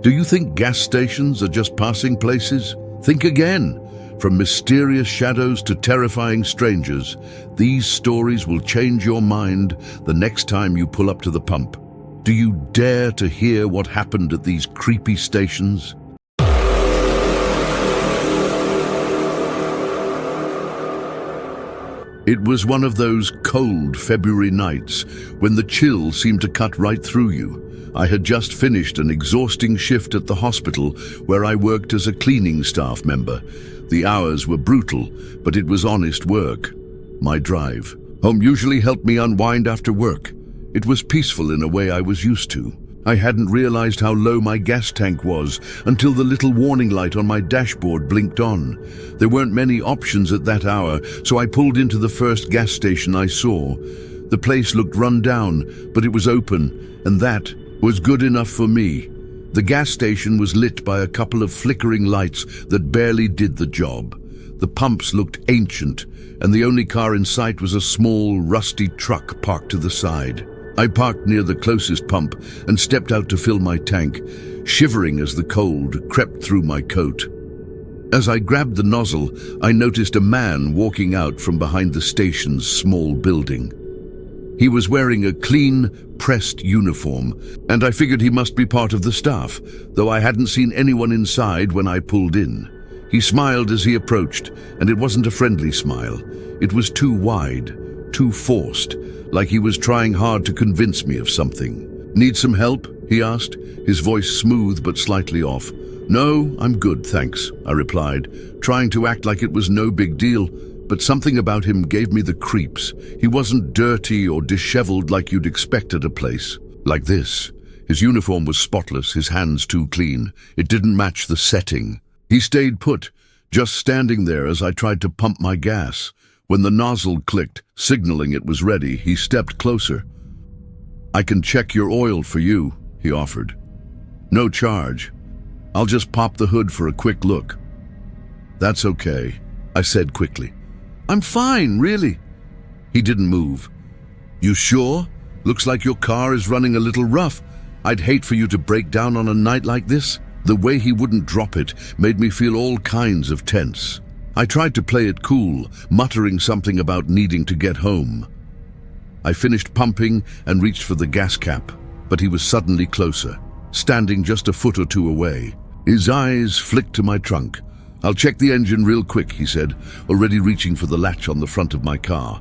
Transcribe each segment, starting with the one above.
Do you think gas stations are just passing places? Think again. From mysterious shadows to terrifying strangers, these stories will change your mind the next time you pull up to the pump. Do you dare to hear what happened at these creepy stations? It was one of those cold February nights when the chill seemed to cut right through you. I had just finished an exhausting shift at the hospital where I worked as a cleaning staff member. The hours were brutal, but it was honest work. My drive home usually helped me unwind after work. It was peaceful in a way I was used to. I hadn't realized how low my gas tank was until the little warning light on my dashboard blinked on. There weren't many options at that hour, so I pulled into the first gas station I saw. The place looked run down, but it was open, and that was good enough for me. The gas station was lit by a couple of flickering lights that barely did the job. The pumps looked ancient, and the only car in sight was a small, rusty truck parked to the side. I parked near the closest pump and stepped out to fill my tank, shivering as the cold crept through my coat. As I grabbed the nozzle, I noticed a man walking out from behind the station's small building. He was wearing a clean, pressed uniform, and I figured he must be part of the staff, though I hadn't seen anyone inside when I pulled in. He smiled as he approached, and it wasn't a friendly smile. It was too wide, too forced, like he was trying hard to convince me of something. "Need some help?" he asked, his voice smooth but slightly off. "No, I'm good, thanks," I replied, trying to act like it was no big deal, but something about him gave me the creeps. He wasn't dirty or disheveled like you'd expect at a place like this. His uniform was spotless, his hands too clean. It didn't match the setting. He stayed put, just standing there as I tried to pump my gas. When the nozzle clicked, signaling it was ready, he stepped closer. "I can check your oil for you," he offered. "No charge. I'll just pop the hood for a quick look." "That's okay," I said quickly. "I'm fine, really." He didn't move. "You sure? Looks like your car is running a little rough. I'd hate for you to break down on a night like this." The way he wouldn't drop it made me feel all kinds of tense. I tried to play it cool, muttering something about needing to get home. I finished pumping and reached for the gas cap, but he was suddenly closer, standing just a foot or two away. His eyes flicked to my trunk. "I'll check the engine real quick," he said, already reaching for the latch on the front of my car.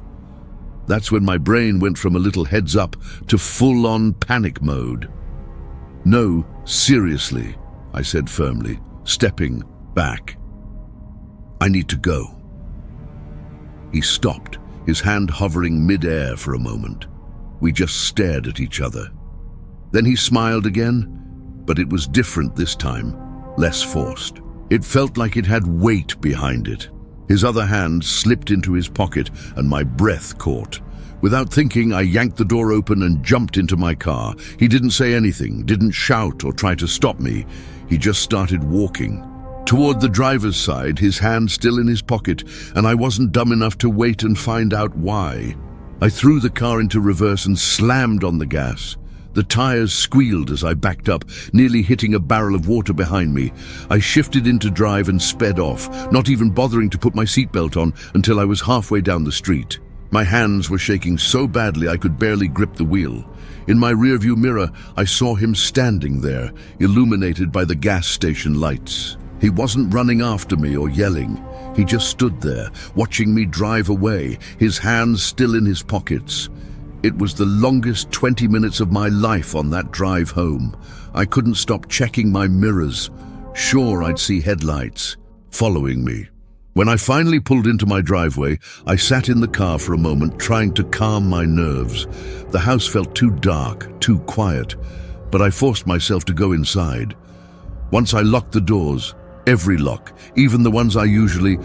That's when my brain went from a little heads up to full-on panic mode. "No, seriously," I said firmly, stepping back. "I need to go." He stopped, his hand hovering mid-air for a moment. We just stared at each other. Then he smiled again, but it was different this time, less forced. It felt like it had weight behind it. His other hand slipped into his pocket and my breath caught. Without thinking, I yanked the door open and jumped into my car. He didn't say anything, didn't shout or try to stop me. He just started walking toward the driver's side, his hand still in his pocket, and I wasn't dumb enough to wait and find out why. I threw the car into reverse and slammed on the gas. The tires squealed as I backed up, nearly hitting a barrel of water behind me. I shifted into drive and sped off, not even bothering to put my seatbelt on until I was halfway down the street. My hands were shaking so badly I could barely grip the wheel. In my rearview mirror, I saw him standing there, illuminated by the gas station lights. He wasn't running after me or yelling. He just stood there, watching me drive away, his hands still in his pockets. It was the longest 20 minutes of my life on that drive home. I couldn't stop checking my mirrors. Sure, I'd see headlights following me. When I finally pulled into my driveway, I sat in the car for a moment, trying to calm my nerves. The house felt too dark, too quiet, but I forced myself to go inside. Once I locked the doors, every lock, even the ones I usually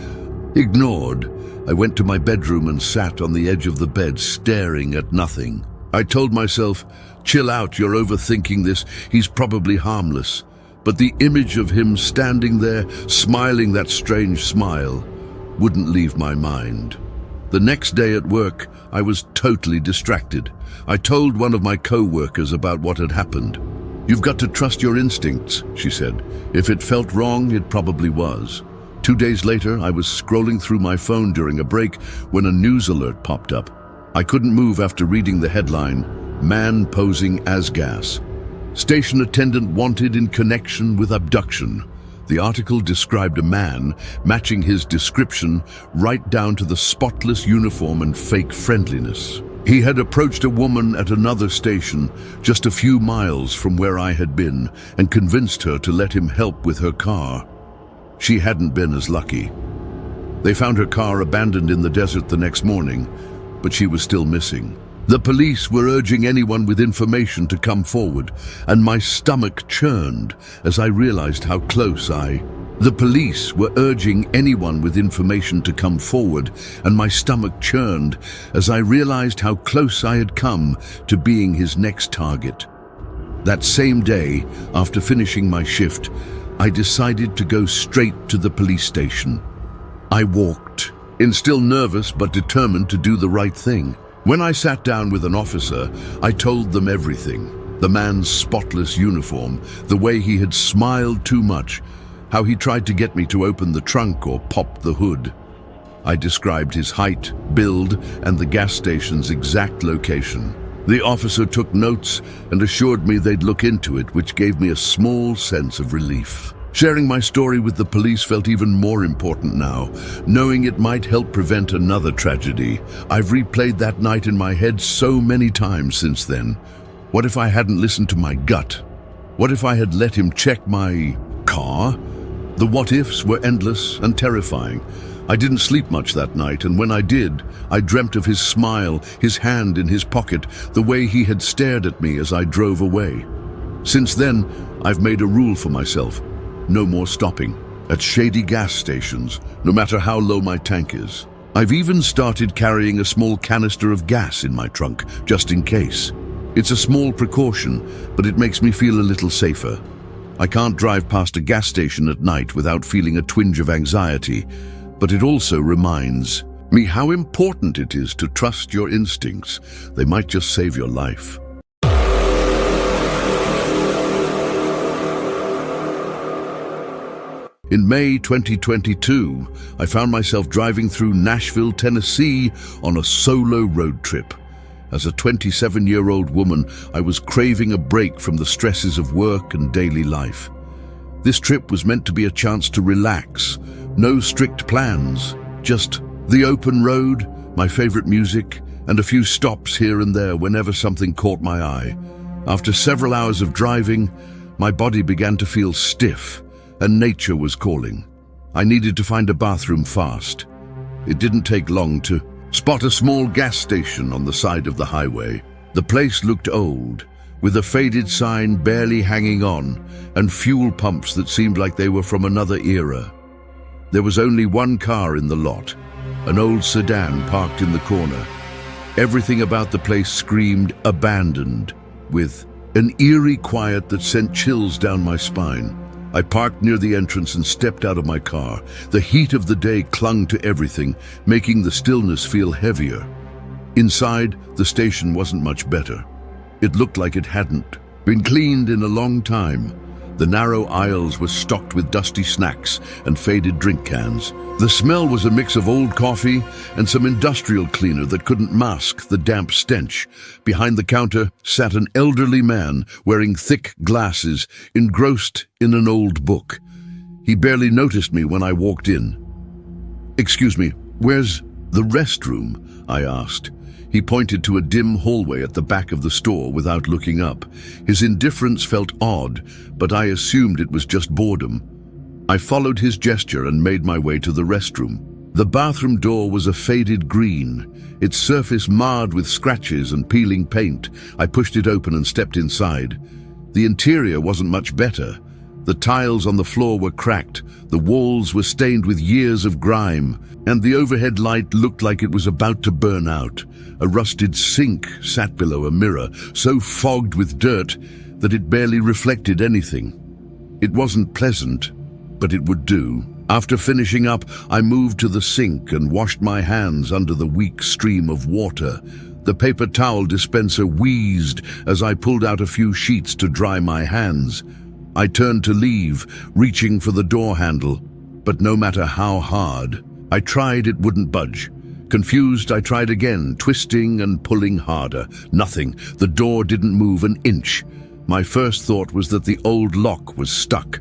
ignored, I went to my bedroom and sat on the edge of the bed, staring at nothing. I told myself, "Chill out, you're overthinking this, he's probably harmless." But the image of him standing there, smiling that strange smile, wouldn't leave my mind. The next day at work, I was totally distracted. I told one of my co-workers about what had happened. "You've got to trust your instincts," she said. "If it felt wrong, it probably was." 2 days later, I was scrolling through my phone during a break when a news alert popped up. I couldn't move after reading the headline, "Man posing as gas. Station attendant wanted in connection with abduction." The article described a man matching his description right down to the spotless uniform and fake friendliness. He had approached a woman at another station just a few miles from where I had been and convinced her to let him help with her car. She hadn't been as lucky. They found her car abandoned in the desert the next morning, but she was still missing. The police were urging anyone with information to come forward, and my stomach churned as I realized how close The police were urging anyone with information to come forward, and my stomach churned as I realized how close I had come to being his next target. That same day, after finishing my shift, I decided to go straight to the police station. I walked, still nervous but determined to do the right thing. When I sat down with an officer, I told them everything. The man's spotless uniform, the way he had smiled too much, how he tried to get me to open the trunk or pop the hood. I described his height, build, and the gas station's exact location. The officer took notes and assured me they'd look into it, which gave me a small sense of relief. Sharing my story with the police felt even more important now, knowing it might help prevent another tragedy. I've replayed that night in my head so many times since then. What if I hadn't listened to my gut? What if I had let him check my car? The what-ifs were endless and terrifying. I didn't sleep much that night, and when I did, I dreamt of his smile, his hand in his pocket, the way he had stared at me as I drove away. Since then, I've made a rule for myself. No more stopping at shady gas stations, no matter how low my tank is. I've even started carrying a small canister of gas in my trunk, just in case. It's a small precaution, but it makes me feel a little safer. I can't drive past a gas station at night without feeling a twinge of anxiety, but it also reminds me how important it is to trust your instincts. They might just save your life. In May 2022, I found myself driving through Nashville, Tennessee on a solo road trip. As a 27-year-old woman, I was craving a break from the stresses of work and daily life. This trip was meant to be a chance to relax. No strict plans, just the open road, my favorite music, and a few stops here and there whenever something caught my eye. After several hours of driving, my body began to feel stiff, and nature was calling. I needed to find a bathroom fast. It didn't take long to spot a small gas station on the side of the highway. The place looked old, with a faded sign barely hanging on, and fuel pumps that seemed like they were from another era. There was only one car in the lot, an old sedan parked in the corner. Everything about the place screamed abandoned, with an eerie quiet that sent chills down my spine. I parked near the entrance and stepped out of my car. The heat of the day clung to everything, making the stillness feel heavier. Inside, the station wasn't much better. It looked like it hadn't been cleaned in a long time. The narrow aisles were stocked with dusty snacks and faded drink cans. The smell was a mix of old coffee and some industrial cleaner that couldn't mask the damp stench. Behind the counter sat an elderly man wearing thick glasses, engrossed in an old book. He barely noticed me when I walked in. "Excuse me, where's the restroom?" I asked. He pointed to a dim hallway at the back of the store without looking up. His indifference felt odd, but I assumed it was just boredom. I followed his gesture and made my way to the restroom. The bathroom door was a faded green, its surface marred with scratches and peeling paint. I pushed it open and stepped inside. The interior wasn't much better. The tiles on the floor were cracked, the walls were stained with years of grime, and the overhead light looked like it was about to burn out. A rusted sink sat below a mirror, so fogged with dirt that it barely reflected anything. It wasn't pleasant, but it would do. After finishing up, I moved to the sink and washed my hands under the weak stream of water. The paper towel dispenser wheezed as I pulled out a few sheets to dry my hands. I turned to leave, reaching for the door handle, but no matter how hard I tried, it wouldn't budge. Confused, I tried again, twisting and pulling harder. Nothing. The door didn't move an inch. My first thought was that the old lock was stuck.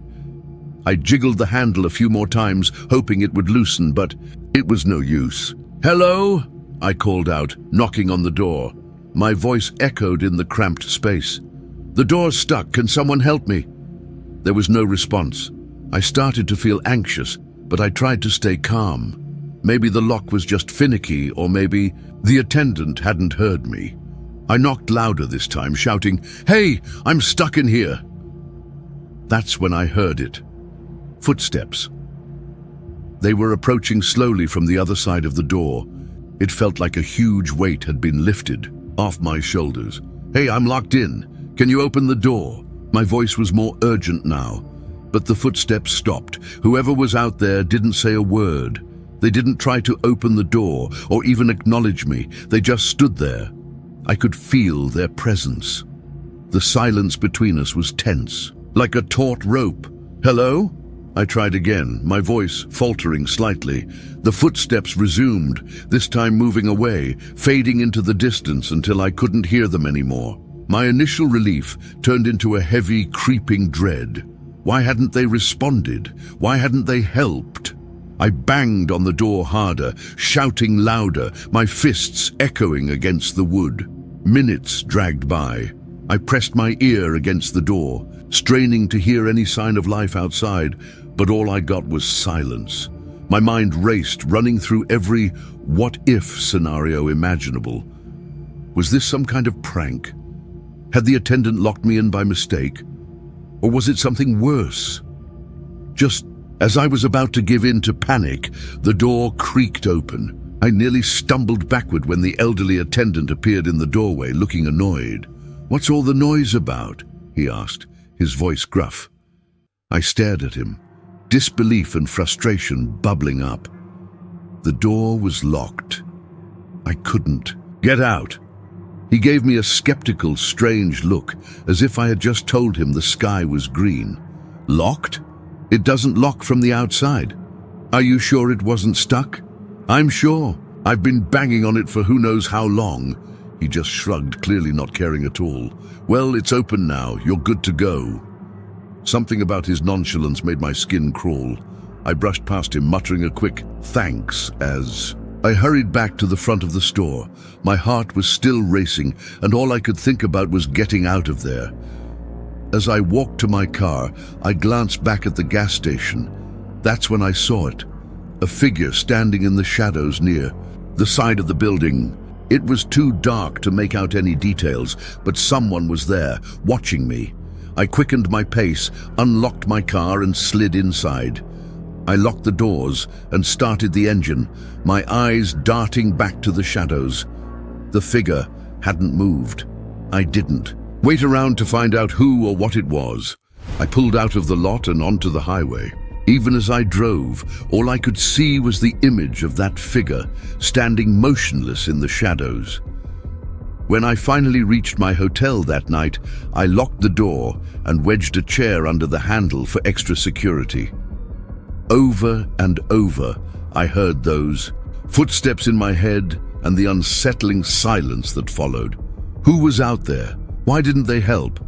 I jiggled the handle a few more times, hoping it would loosen, but it was no use. "Hello?" I called out, knocking on the door. My voice echoed in the cramped space. "The door's stuck. Can someone help me?" There was no response. I started to feel anxious, but I tried to stay calm. Maybe the lock was just finicky, or maybe the attendant hadn't heard me. I knocked louder this time, shouting, "Hey, I'm stuck in here!" That's when I heard it. Footsteps. They were approaching slowly from the other side of the door. It felt like a huge weight had been lifted off my shoulders. "Hey, I'm locked in. Can you open the door?" My voice was more urgent now, but the footsteps stopped. Whoever was out there didn't say a word. They didn't try to open the door or even acknowledge me. They just stood there. I could feel their presence. The silence between us was tense, like a taut rope. "Hello?" I tried again, my voice faltering slightly. The footsteps resumed, this time moving away, fading into the distance until I couldn't hear them anymore. My initial relief turned into a heavy, creeping dread. Why hadn't they responded? Why hadn't they helped? I banged on the door harder, shouting louder, my fists echoing against the wood. Minutes dragged by. I pressed my ear against the door, straining to hear any sign of life outside, but all I got was silence. My mind raced, running through every what-if scenario imaginable. Was this some kind of prank? Had the attendant locked me in by mistake? Or was it something worse? Just as I was about to give in to panic, the door creaked open. I nearly stumbled backward when the elderly attendant appeared in the doorway, looking annoyed. "What's all the noise about?" he asked, his voice gruff. I stared at him, disbelief and frustration bubbling up. The door was locked. I couldn't get out. He gave me a skeptical, strange look, as if I had just told him the sky was green. "Locked? It doesn't lock from the outside. Are you sure it wasn't stuck?" "I'm sure. I've been banging on it for who knows how long." He just shrugged, clearly not caring at all. "Well, it's open now. You're good to go." Something about his nonchalance made my skin crawl. I brushed past him, muttering a quick thanks as I hurried back to the front of the store. My heart was still racing, and all I could think about was getting out of there. As I walked to my car, I glanced back at the gas station. That's when I saw it. A figure standing in the shadows near the side of the building. It was too dark to make out any details, but someone was there, watching me. I quickened my pace, unlocked my car and slid inside. I locked the doors and started the engine, my eyes darting back to the shadows. The figure hadn't moved. I didn't wait around to find out who or what it was. I pulled out of the lot and onto the highway. Even as I drove, all I could see was the image of that figure, standing motionless in the shadows. When I finally reached my hotel that night, I locked the door and wedged a chair under the handle for extra security. Over and over, I heard those footsteps in my head and the unsettling silence that followed. Who was out there? Why didn't they help?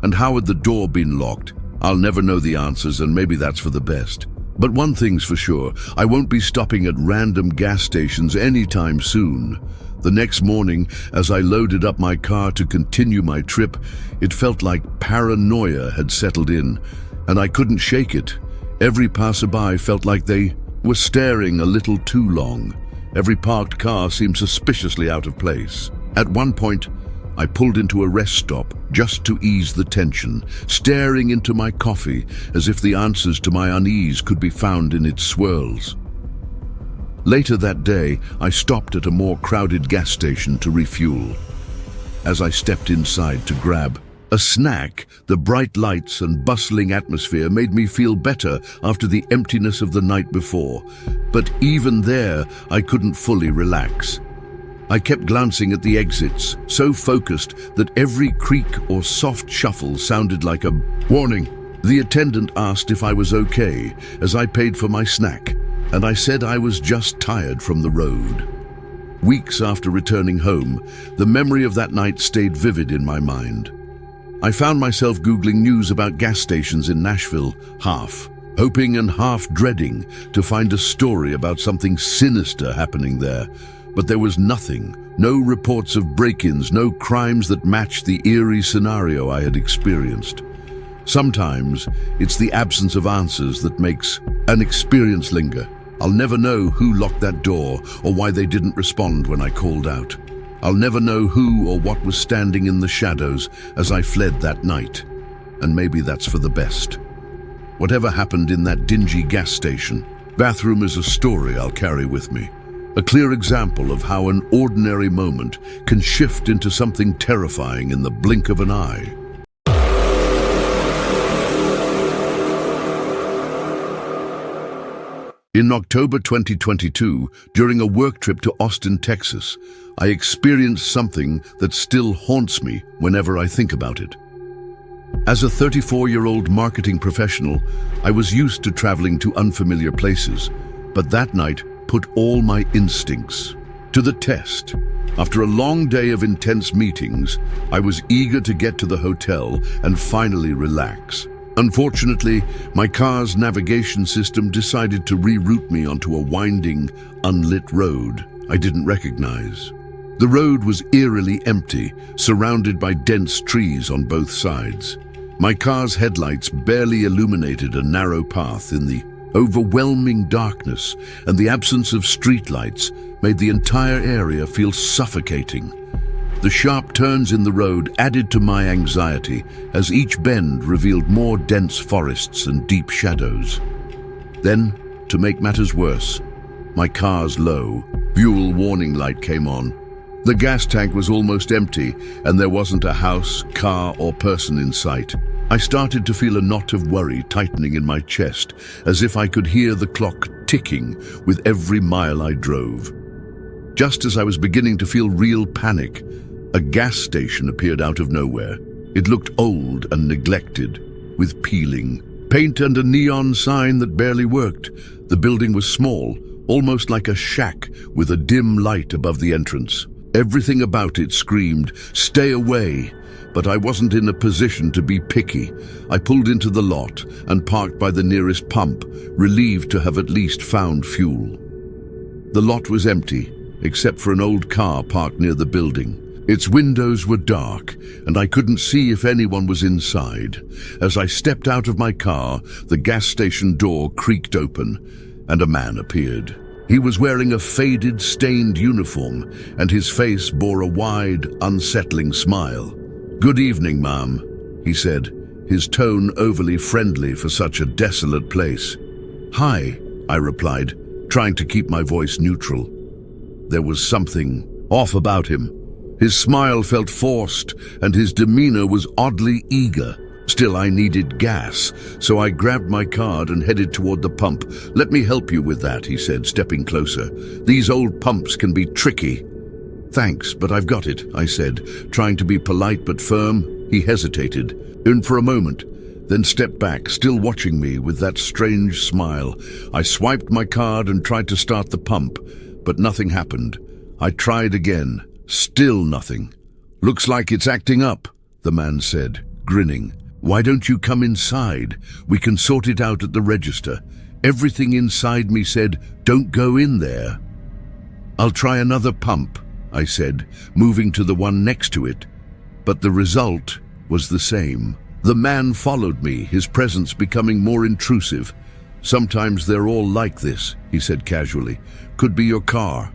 And how had the door been locked? I'll never know the answers, and maybe that's for the best. But one thing's for sure, I won't be stopping at random gas stations anytime soon. The next morning, as I loaded up my car to continue my trip, it felt like paranoia had settled in, and I couldn't shake it. Every passerby felt like they were staring a little too long. Every parked car seemed suspiciously out of place. At one point, I pulled into a rest stop just to ease the tension, staring into my coffee as if the answers to my unease could be found in its swirls. Later that day, I stopped at a more crowded gas station to refuel. As I stepped inside to grab a snack, the bright lights and bustling atmosphere made me feel better after the emptiness of the night before. But even there, I couldn't fully relax. I kept glancing at the exits, so focused that every creak or soft shuffle sounded like a warning. The attendant asked if I was okay as I paid for my snack, and I said I was just tired from the road. Weeks after returning home, the memory of that night stayed vivid in my mind. I found myself Googling news about gas stations in Nashville, half hoping and half dreading to find a story about something sinister happening there. But there was nothing, no reports of break-ins, no crimes that matched the eerie scenario I had experienced. Sometimes it's the absence of answers that makes an experience linger. I'll never know who locked that door or why they didn't respond when I called out. I'll never know who or what was standing in the shadows as I fled that night. And maybe that's for the best. Whatever happened in that dingy gas station, bathroom is a story I'll carry with me. A clear example of how an ordinary moment can shift into something terrifying in the blink of an eye. In October 2022, during a work trip to Austin, Texas, I experienced something that still haunts me whenever I think about it. As a 34-year-old marketing professional, I was used to traveling to unfamiliar places, but that night put all my instincts to the test. After a long day of intense meetings, I was eager to get to the hotel and finally relax. Unfortunately, my car's navigation system decided to reroute me onto a winding, unlit road I didn't recognize. The road was eerily empty, surrounded by dense trees on both sides. My car's headlights barely illuminated a narrow path in the overwhelming darkness, and the absence of streetlights made the entire area feel suffocating. The sharp turns in the road added to my anxiety as each bend revealed more dense forests and deep shadows. Then, to make matters worse, my car's low fuel warning light came on. The gas tank was almost empty, and there wasn't a house, car, or person in sight. I started to feel a knot of worry tightening in my chest, as if I could hear the clock ticking with every mile I drove. Just as I was beginning to feel real panic, a gas station appeared out of nowhere. It looked old and neglected, with peeling paint and a neon sign that barely worked. The building was small, almost like a shack with a dim light above the entrance. Everything about it screamed, "Stay away," but I wasn't in a position to be picky. I pulled into the lot and parked by the nearest pump, relieved to have at least found fuel. The lot was empty, except for an old car parked near the building. Its windows were dark, and I couldn't see if anyone was inside. As I stepped out of my car, the gas station door creaked open, and a man appeared. He was wearing a faded, stained uniform, and his face bore a wide, unsettling smile. "Good evening, ma'am," he said, his tone overly friendly for such a desolate place. "Hi," I replied, trying to keep my voice neutral. There was something off about him. His smile felt forced, and his demeanor was oddly eager. Still, I needed gas, so I grabbed my card and headed toward the pump. "Let me help you with that," he said, stepping closer. "These old pumps can be tricky." "Thanks, but I've got it," I said, trying to be polite but firm. He hesitated, and for a moment, then stepped back, still watching me with that strange smile. I swiped my card and tried to start the pump, but nothing happened. I tried again. Still nothing. "Looks like it's acting up," the man said, grinning. "Why don't you come inside? We can sort it out at the register." Everything inside me said, "Don't go in there." "I'll try another pump," I said, moving to the one next to it. But the result was the same. The man followed me, his presence becoming more intrusive. "Sometimes they're all like this," he said casually. "Could be your car.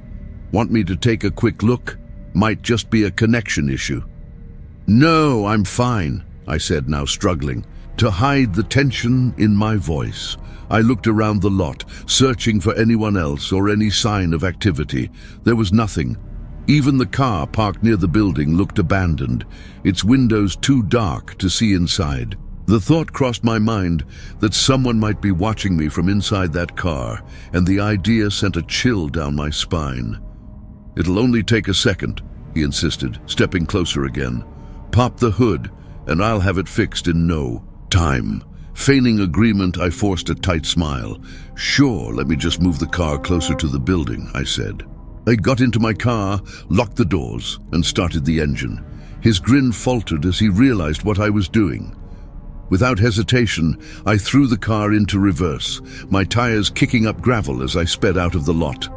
Want me to take a quick look? Might just be a connection issue." "No, I'm fine," I said, now struggling to hide the tension in my voice. I looked around the lot, searching for anyone else or any sign of activity. There was nothing. Even the car parked near the building looked abandoned, its windows too dark to see inside. The thought crossed my mind that someone might be watching me from inside that car, and the idea sent a chill down my spine. "It'll only take a second," he insisted, stepping closer again. "Pop the hood, and I'll have it fixed in no time." Feigning agreement, I forced a tight smile. "Sure, let me just move the car closer to the building," I said. I got into my car, locked the doors, and started the engine. His grin faltered as he realized what I was doing. Without hesitation, I threw the car into reverse, my tires kicking up gravel as I sped out of the lot.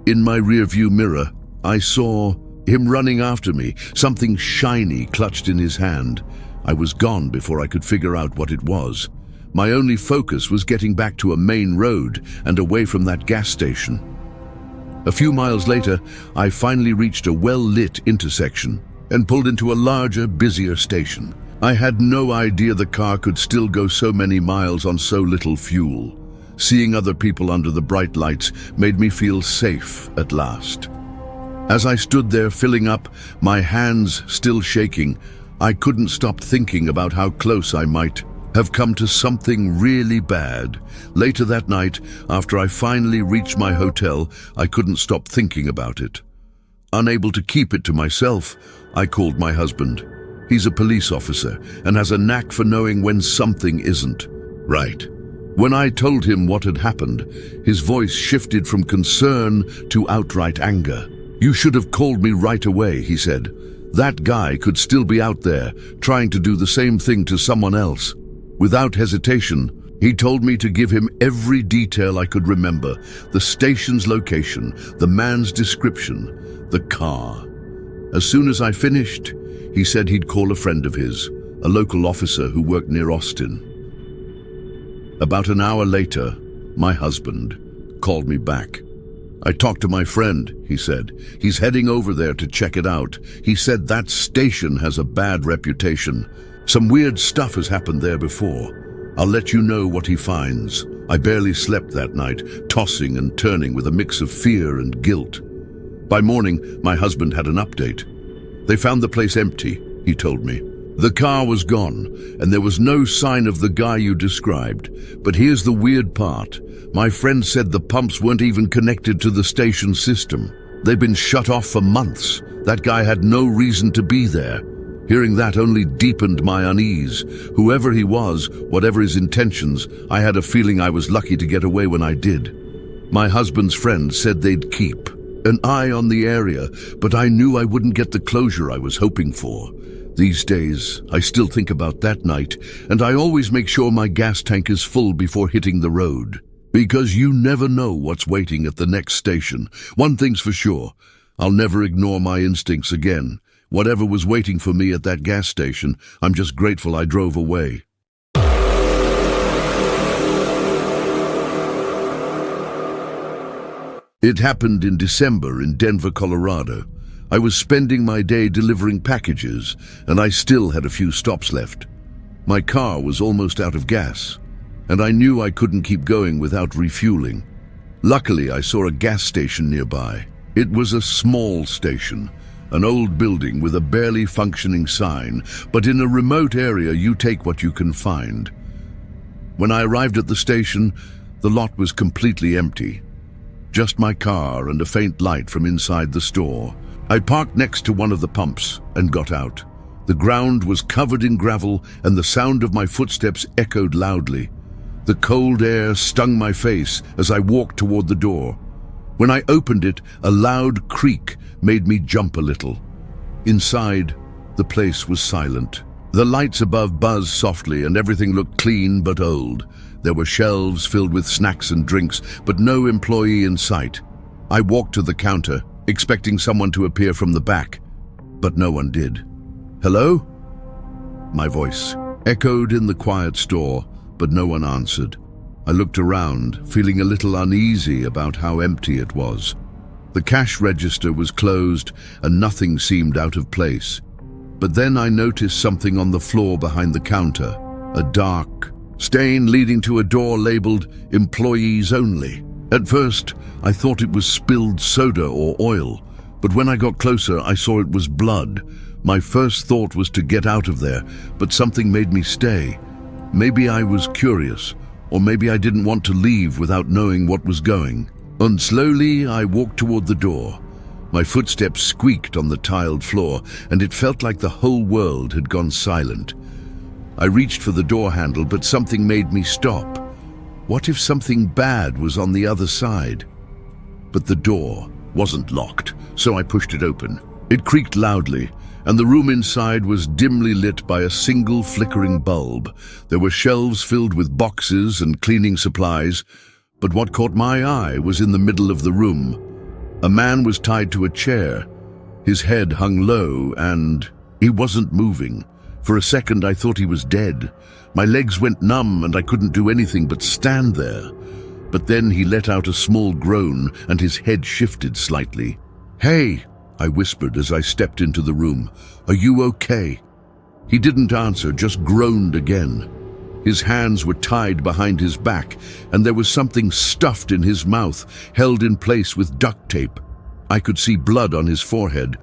In my rearview mirror, I saw him running after me, something shiny clutched in his hand. I was gone before I could figure out what it was. My only focus was getting back to a main road and away from that gas station. A few miles later, I finally reached a well-lit intersection and pulled into a larger, busier station. I had no idea the car could still go so many miles on so little fuel. Seeing other people under the bright lights made me feel safe at last. As I stood there filling up, my hands still shaking, I couldn't stop thinking about how close I might have come to something really bad. Later that night, after I finally reached my hotel, I couldn't stop thinking about it. Unable to keep it to myself, I called my husband. He's a police officer and has a knack for knowing when something isn't right. When I told him what had happened, his voice shifted from concern to outright anger. "You should have called me right away," he said. "That guy could still be out there, trying to do the same thing to someone else." Without hesitation, he told me to give him every detail I could remember: the station's location, the man's description, the car. As soon as I finished, he said he'd call a friend of his, a local officer who worked near Austin. About an hour later, my husband called me back. "I talked to my friend," he said. "He's heading over there to check it out. He said that station has a bad reputation. Some weird stuff has happened there before. I'll let you know what he finds." I barely slept that night, tossing and turning with a mix of fear and guilt. By morning, my husband had an update. "They found the place empty," he told me. "The car was gone, and there was no sign of the guy you described. But here's the weird part. My friend said the pumps weren't even connected to the station system. They've been shut off for months. That guy had no reason to be there." Hearing that only deepened my unease. Whoever he was, whatever his intentions, I had a feeling I was lucky to get away when I did. My husband's friend said they'd keep an eye on the area, but I knew I wouldn't get the closure I was hoping for. These days, I still think about that night, and I always make sure my gas tank is full before hitting the road. Because you never know what's waiting at the next station. One thing's for sure, I'll never ignore my instincts again. Whatever was waiting for me at that gas station, I'm just grateful I drove away. It happened in December in Denver, Colorado. I was spending my day delivering packages, and I still had a few stops left. My car was almost out of gas, and I knew I couldn't keep going without refueling. Luckily, I saw a gas station nearby. It was a small station, an old building with a barely functioning sign, but in a remote area you take what you can find. When I arrived at the station, the lot was completely empty. Just my car and a faint light from inside the store. I parked next to one of the pumps and got out. The ground was covered in gravel and the sound of my footsteps echoed loudly. The cold air stung my face as I walked toward the door. When I opened it, a loud creak made me jump a little. Inside, the place was silent. The lights above buzzed softly and everything looked clean but old. There were shelves filled with snacks and drinks, but no employee in sight. I walked to the counter, expecting someone to appear from the back, but no one did. "Hello?" My voice echoed in the quiet store, but no one answered. I looked around, feeling a little uneasy about how empty it was. The cash register was closed and nothing seemed out of place. But then I noticed something on the floor behind the counter, a dark stain leading to a door labeled "Employees Only." At first, I thought it was spilled soda or oil, but when I got closer, I saw it was blood. My first thought was to get out of there, but something made me stay. Maybe I was curious, or maybe I didn't want to leave without knowing what was going. And slowly, I walked toward the door. My footsteps squeaked on the tiled floor, and it felt like the whole world had gone silent. I reached for the door handle, but something made me stop. What if something bad was on the other side? But the door wasn't locked, so I pushed it open. It creaked loudly, and the room inside was dimly lit by a single flickering bulb. There were shelves filled with boxes and cleaning supplies, but what caught my eye was in the middle of the room. A man was tied to a chair. His head hung low, and he wasn't moving. For a second, I thought he was dead. My legs went numb, and I couldn't do anything but stand there. But then he let out a small groan, and his head shifted slightly. "Hey," I whispered as I stepped into the room. "Are you okay?" He didn't answer, just groaned again. His hands were tied behind his back, and there was something stuffed in his mouth, held in place with duct tape. I could see blood on his forehead,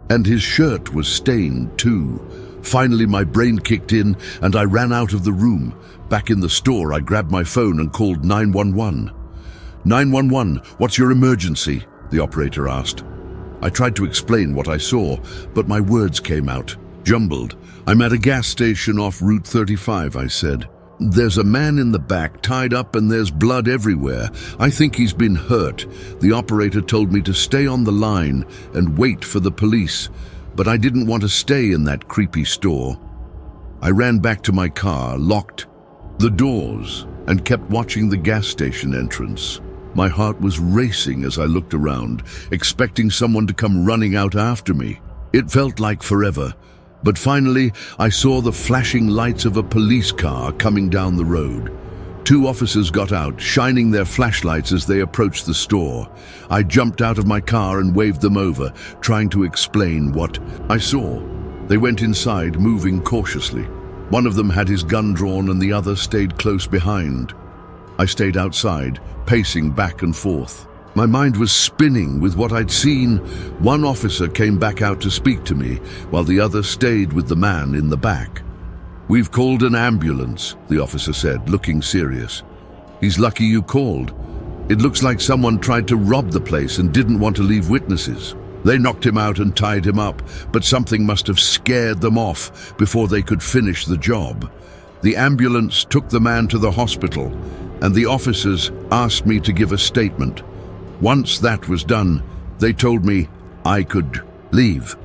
and his shirt was stained too. Finally, my brain kicked in, and I ran out of the room. Back in the store, I grabbed my phone and called 911. "911, what's your emergency?" the operator asked. I tried to explain what I saw, but my words came out, jumbled. "I'm at a gas station off Route 35, I said. "There's a man in the back, tied up, and there's blood everywhere. I think he's been hurt. The operator told me to stay on the line and wait for the police, but I didn't want to stay in that creepy store." I ran back to my car, locked the doors, and kept watching the gas station entrance. My heart was racing as I looked around, expecting someone to come running out after me. It felt like forever, but finally I saw the flashing lights of a police car coming down the road. 2 officers got out, shining their flashlights as they approached the store. I jumped out of my car and waved them over, trying to explain what I saw. They went inside, moving cautiously. One of them had his gun drawn and the other stayed close behind. I stayed outside, pacing back and forth. My mind was spinning with what I'd seen. One officer came back out to speak to me, while the other stayed with the man in the back. "We've called an ambulance," the officer said, looking serious. "He's lucky you called. It looks like someone tried to rob the place and didn't want to leave witnesses. They knocked him out and tied him up, but something must have scared them off before they could finish the job. The ambulance took the man to the hospital, and the officers asked me to give a statement. Once that was done, they told me I could leave."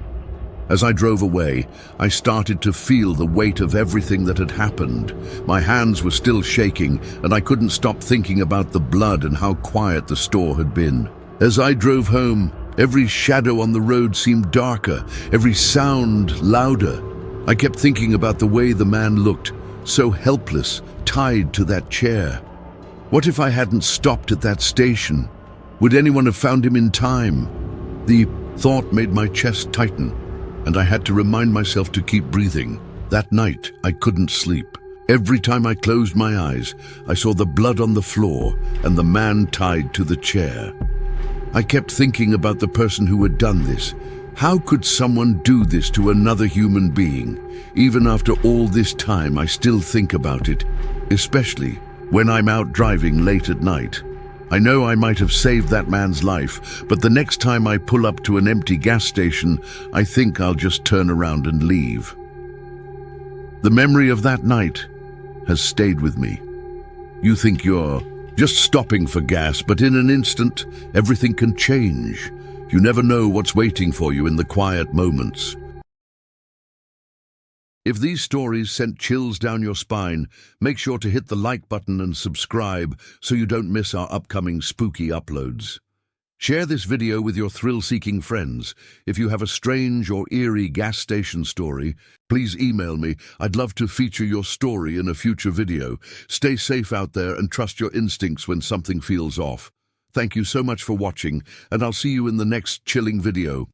As I drove away, I started to feel the weight of everything that had happened. My hands were still shaking, and I couldn't stop thinking about the blood and how quiet the store had been. As I drove home, every shadow on the road seemed darker, every sound louder. I kept thinking about the way the man looked, so helpless, tied to that chair. What if I hadn't stopped at that station? Would anyone have found him in time? The thought made my chest tighten, and I had to remind myself to keep breathing. That night, I couldn't sleep. Every time I closed my eyes, I saw the blood on the floor and the man tied to the chair. I kept thinking about the person who had done this. How could someone do this to another human being? Even after all this time, I still think about it, especially when I'm out driving late at night. I know I might have saved that man's life, but the next time I pull up to an empty gas station, I think I'll just turn around and leave. The memory of that night has stayed with me. You think you're just stopping for gas, but in an instant, everything can change. You never know what's waiting for you in the quiet moments. If these stories sent chills down your spine, make sure to hit the like button and subscribe so you don't miss our upcoming spooky uploads. Share this video with your thrill-seeking friends. If you have a strange or eerie gas station story, please email me. I'd love to feature your story in a future video. Stay safe out there and trust your instincts when something feels off. Thank you so much for watching, and I'll see you in the next chilling video.